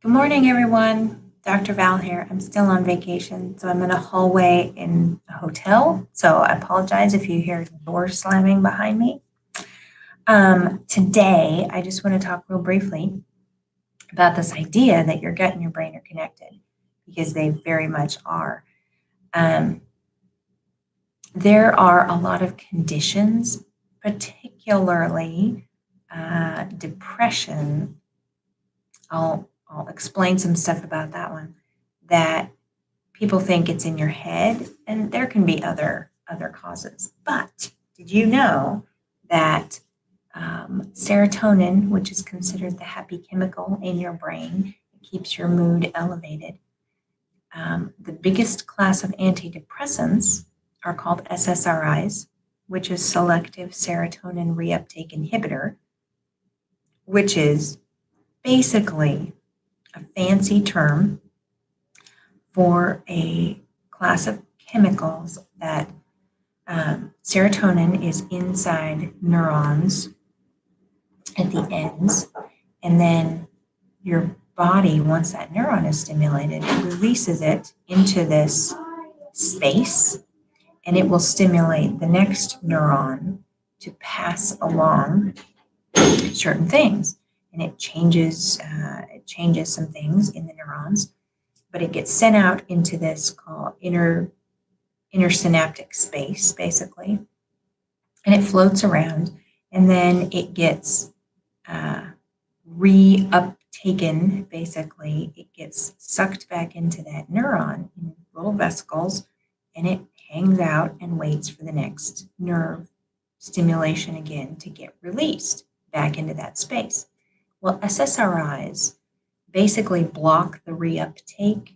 Good morning, everyone. Dr. Val here. I'm still on vacation, so I'm in a hallway in a hotel. So I apologize if you hear doors slamming behind me. Today, I just want to talk real briefly about this idea that your gut and your brain are connected, because they very much are. There are a lot of conditions, particularly depression. I'll explain some stuff about that one, that people think it's in your head, and there can be other causes. But did you know that serotonin, which is considered the happy chemical in your brain, keeps your mood elevated? The biggest class of antidepressants are called SSRIs, which is selective serotonin reuptake inhibitor, which is basically a fancy term for a class of chemicals that serotonin is inside neurons at the ends, and then your body, once that neuron is stimulated, it releases it into this space, and it will stimulate the next neuron to pass along certain things, and it changes some things in the neurons, but it gets sent out into this called intersynaptic space, basically, and it floats around, and then it gets reuptaken. Basically, it gets sucked back into that neuron in little vesicles, and it hangs out and waits for the next nerve stimulation again to get released back into that space. Well, SSRIs basically block the reuptake.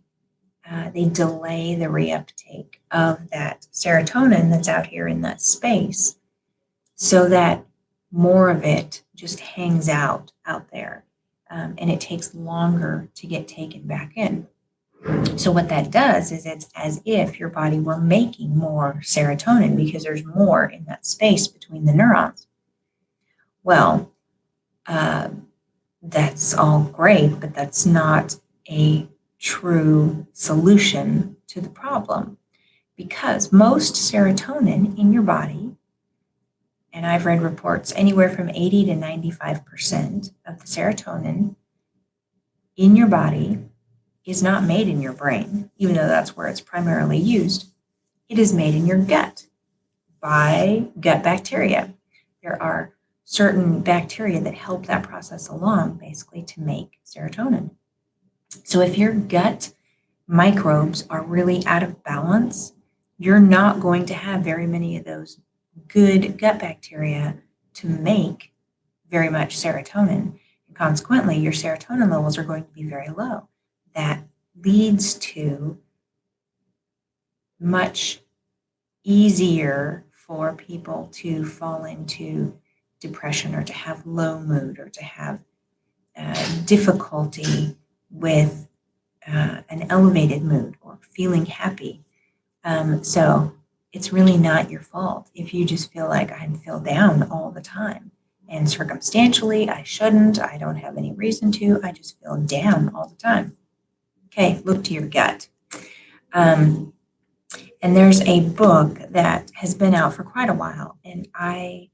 They delay the reuptake of that serotonin that's out here in that space, so that more of it just hangs out there, and it takes longer to get taken back in. So what that does is it's as if your body were making more serotonin because there's more in that space between the neurons. Well, that's all great, but that's not a true solution to the problem, because most serotonin in your body, and I've read reports anywhere from 80 to 95% of the serotonin in your body is not made in your brain, even though that's where it's primarily used. It is made in your gut by gut bacteria. There are certain bacteria that help that process along, basically, to make serotonin. So if your gut microbes are really out of balance, you're not going to have very many of those good gut bacteria to make very much serotonin. And consequently, your serotonin levels are going to be very low. That leads to much easier for people to fall into depression, or to have low mood, or to have difficulty with an elevated mood or feeling happy. So it's really not your fault if you just feel like I feel down all the time. And circumstantially, I shouldn't. I don't have any reason to. I just feel down all the time. Okay, look to your gut. And there's a book that has been out for quite a while, and I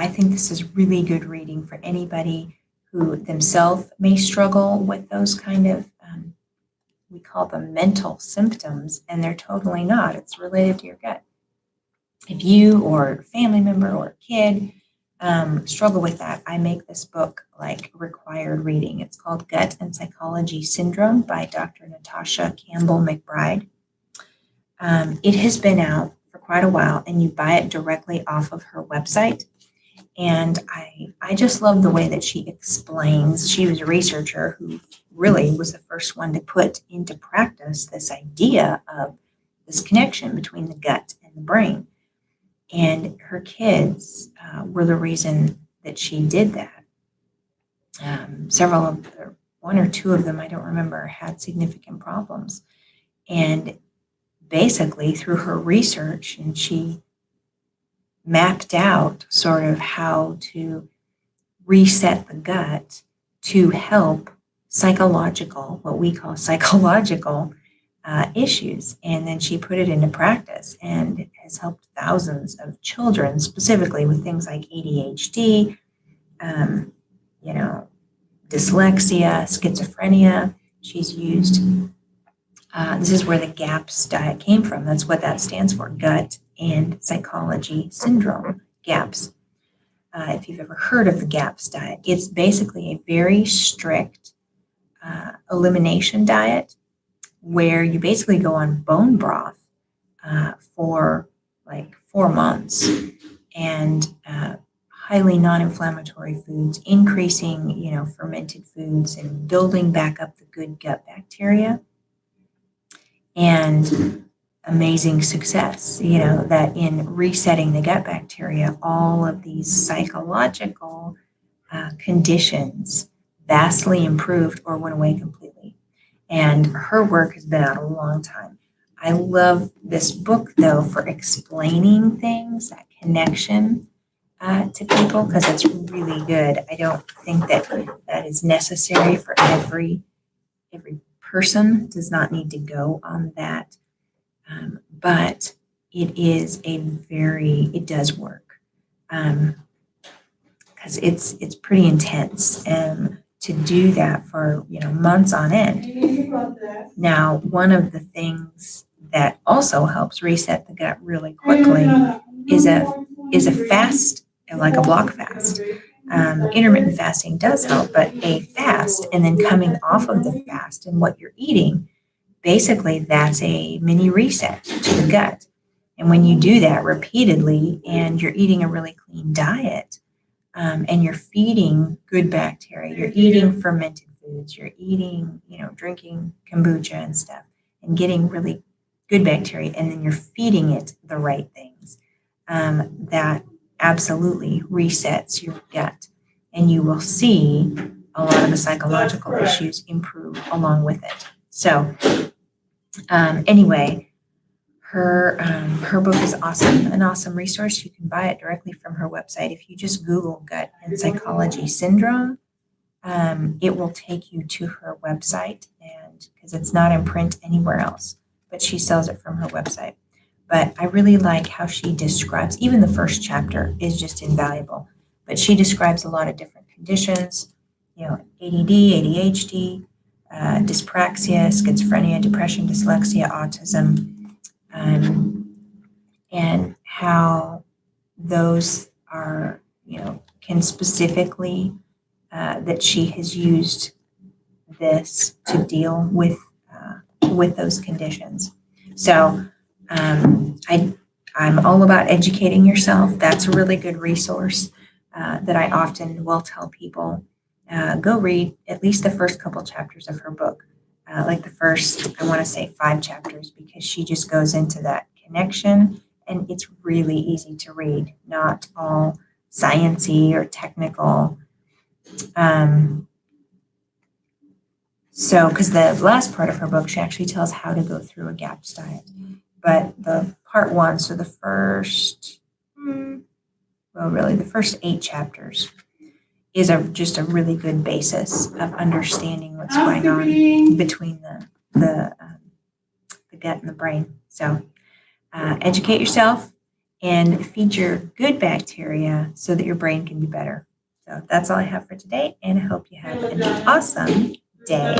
think this is really good reading for anybody who themselves may struggle with those kind of, we call them mental symptoms, and they're totally not. It's related to your gut. If you or a family member or a kid struggle with that, I make this book like required reading. It's called Gut and Psychology Syndrome by Dr. Natasha Campbell McBride. It has been out for quite a while, and you buy it directly off of her website. And I just love the way that she explains. She was a researcher who really was the first one to put into practice this idea of this connection between the gut and the brain. And her kids were the reason that she did that. One or two of them, I don't remember, had significant problems. And basically, through her research, and she mapped out sort of how to reset the gut to help psychological, what we call psychological issues. And then she put it into practice and has helped thousands of children, specifically with things like ADHD, um, you know, dyslexia, schizophrenia. She's used, this is where the GAPS diet came from. That's what that stands for, gut and psychology syndrome, GAPS. If you've ever heard of the GAPS diet, it's basically a very strict elimination diet where you basically go on bone broth for like 4 months and highly non-inflammatory foods, increasing, fermented foods and building back up the good gut bacteria. And amazing success, that in resetting the gut bacteria, all of these psychological conditions vastly improved or went away completely. And her work has been out a long time. I love this book, though, for explaining things, that connection to people, because it's really good. I don't think that is necessary for every person. Does not need to go on that. But it is it does work. Because it's pretty intense. To do that for months on end. Now, one of the things that also helps reset the gut really quickly is a fast, like a block fast. Intermittent fasting does help, but a fast and then coming off of the fast and what you're eating, basically that's a mini reset to the gut. And when you do that repeatedly and you're eating a really clean diet, and you're feeding good bacteria, you're eating fermented foods, you're eating, drinking kombucha and stuff, and getting really good bacteria, and then you're feeding it the right things, that absolutely resets your gut. And you will see a lot of the psychological issues improve along with it. So anyway, her book is awesome, an awesome resource. You can buy it directly from her website. If you just Google gut and psychology syndrome, it will take you to her website, and because it's not in print anywhere else, but she sells it from her website. But I really like how she describes, even the first chapter is just invaluable, but she describes a lot of different conditions, ADD, ADHD, dyspraxia, schizophrenia, depression, dyslexia, autism, and how those are, can specifically, that she has used this to deal with those conditions. So I'm all about educating yourself. That's a really good resource that I often will tell people, go read at least the first couple chapters of her book. Like the first, I want to say 5 chapters, because she just goes into that connection, and it's really easy to read, not all sciencey or technical. So, because the last part of her book, she actually tells how to go through a GAPS diet. But the part 1, so the first, the first 8 chapters is just a really good basis of understanding what's going on between the gut and the brain. So educate yourself and feed your good bacteria so that your brain can be better. So that's all I have for today, and I hope you have an awesome day.